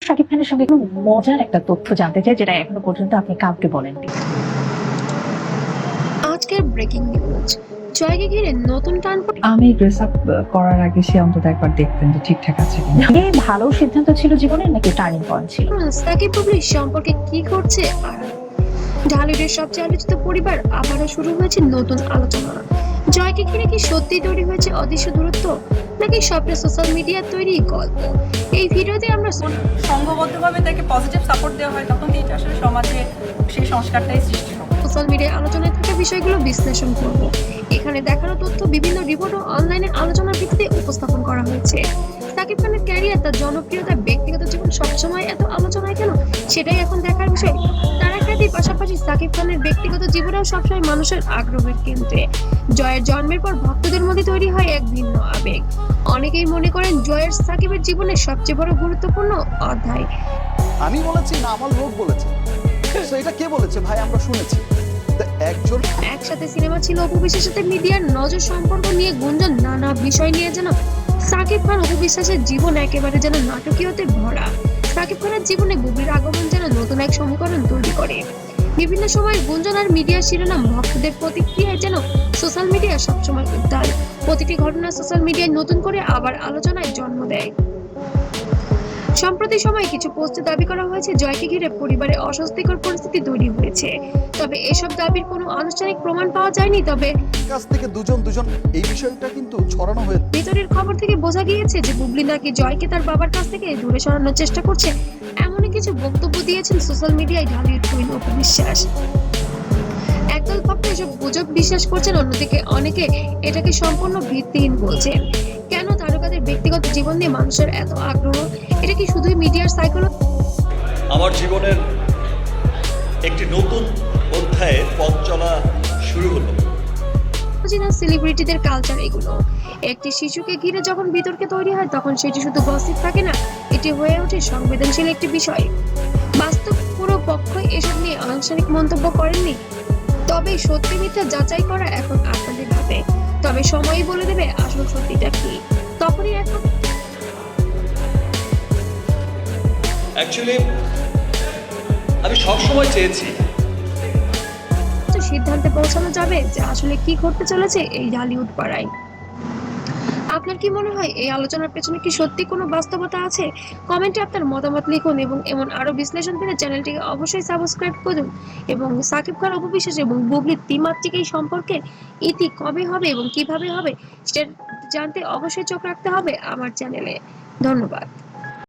শাকিব খানের সঙ্গে খুব মজার একটা তথ্য জানতে চাই, যেটা এখনো পর্যন্ত আপনি কাউকে বলেননি। আজকের ব্রেকিং নিউজ, জয়কে ঘিরে নতুন টান আমি ড্রেস আপ করার আগে সে অন্তত একবার দেখতেন যে ঠিকঠাক আছে কিনা। এই ভালো সিদ্ধান্ত ছিল জীবনের, নাকি টার্নিং পয়েন্ট ছিল? সাকিব বুবলির সম্পর্কে কি ঘটছে আর ঢালিউডের সবচেয়ে আলোচিত পরিবার আবারও শুরু হয়েছে নতুন আলোচনা। জয়কে ঘিরে কি সত্যি তৈরি হয়েছে অদৃশ্য দূরত্ব, নাকি সবটা সোশ্যাল মিডিয়ার তৈরি গল্প? এই ভিডিওতে আমরা সংঘবদ্ধভাবে তাকে পজিটিভ সাপোর্ট দেওয়া হয়, তখন এটা আসলে সমাজে সেই সংস্কারটাই সৃষ্টি হবে। সোশ্যাল মিডিয়ায় আলোচনায় থাকা বিষয়গুলো বিশ্লেষণ করব। এখানে দেখানো তথ্য বিভিন্ন রিপোর্ট ও অনলাইনে আলোচনার ভিত্তিতে উপস্থাপন করা হয়েছে। সাকিব খানের ক্যারিয়ার, তার জনপ্রিয়তা, ব্যক্তিগত জীবন সবসময় এত আলোচনায় কেন, সেটাই এখন দেখার বিষয়। তারা খ্যাতির পাশাপাশি সাকিব খানের ব্যক্তিগত জীবনেও সবসময় মানুষের আগ্রহের কেন্দ্রে। জয়ের জন্মের পর ভক্তদের মধ্যে তৈরি হয় এক ভিন্ন আবেগ। অনেকেই মনে করেন জয়ের সাকিবের জীবনের সবচেয়ে বড় গুরুত্বপূর্ণ অধ্যায়। আমি বলেছি না, আমার লোক বলেছে। তো এটা কে বলেছে ভাই? আমরা শুনেছি। তো একজন একসাথে সিনেমা ছিল, অপু বিশ্বাসের সাথে মিডিয়ার নজর, সম্পর্ক নিয়ে গুঞ্জন, নানা বিষয় নিয়ে যেন সাকিব খান অপু বিশ্বাসের জীবন একেবারে যেন নাটকীয়তে ভরা। সাকিব খানের জীবনে বুবলির আগমন যেন নতুন এক সমীকরণ তৈরি করে। বিভিন্ন সময়ের গুঞ্জন আর মিডিয়ার শিরোনাম, ভক্তদের প্রতিক্রিয়ায় যেন সোশ্যাল মিডিয়া সবসময় উত্তাল। প্রতিটি ঘটনা সোশ্যাল মিডিয়ায় নতুন করে আবার আলোচনায় জন্ম দেয়। সম্প্রতি সময়ে কিছু পোস্টে দাবি করা হয়েছে জয়কে ঘিরে পরিবারে অস্বস্তিকর পরিস্থিতি তৈরি হয়েছে। তবে এসব দাবির কোনো আনুষ্ঠানিক প্রমাণ পাওয়া যায়নি। তবে কাছ থেকে দুজন এই বিষয়টা কিন্তু ছড়ানো হয়েছে। ভিতরের খবর থেকে বোঝা গিয়েছে যে বুবলি নাকি জয়কে তার বাবার কাছ থেকে দূরে সরানোর চেষ্টা করছে, এমনই কিছু বক্তব্য দিয়েছেন সোশ্যাল মিডিয়ায় ঢালিউড কুইন অপু বিশ্বাস। একদল ভক্ত এসব গুজব বিশ্বাস করছেন, অন্যদিকে অনেকে এটাকে সম্পূর্ণ ভিত্তিহীন বলছেন। কেন তারকাদের ব্যক্তিগত জীবন নিয়ে মানুষের এত আগ্রহ? এটা কি শুধুই মিডিয়ার সাইকোলজি? আমার জীবনের একটি নতুন অধ্যায়ের পথ চলা শুরু হলো। না সেলিব্রিটিদের কালচার এগুলো। একটি শিশুকে ঘিরে যখন বিতর্কে তৈরি হয়, তখন সেটি শুধু গসিপ থাকে না, এটি হয়ে ওঠে সংবেদনশীল একটি বিষয়। বাস্তব পুরো পক্ষই এসব নিয়ে আনুষ্ঠানিক মন্তব্য করেননি। তবে সত্যি মিথ্যা যাচাই করা এখন আপনাদের হাতে। তবে সময়ই বলে দেবে আসল সত্যিটা কি। তখনই এখন অ্যাকচুয়ালি আমি সবসময় চেয়েছি সিদ্ধান্তে পৌঁছানো যাবে যে আসলে কি ঘটতে চলেছে এই ঢালিউড পাড়ায়। আপনার কি মনে হয় এই আলোচনার পেছনে কি সত্যি কোনো বাস্তবতা আছে? কমেন্টে আপনার মতামত লিখুন এবং এমন আরো বিশ্লেষণ পেতে চ্যানেলটিকে অবশ্যই সাবস্ক্রাইব করুন। এবং সাকিব খান, অপু বিশ্বাস এবং বুবলির ত্রিমাত্রিক এই সম্পর্কে ইতি কবে হবে এবং কিভাবে হবে সেটা জানতে অবশ্যই চোখ রাখতে হবে আমার চ্যানেলে। ধন্যবাদ।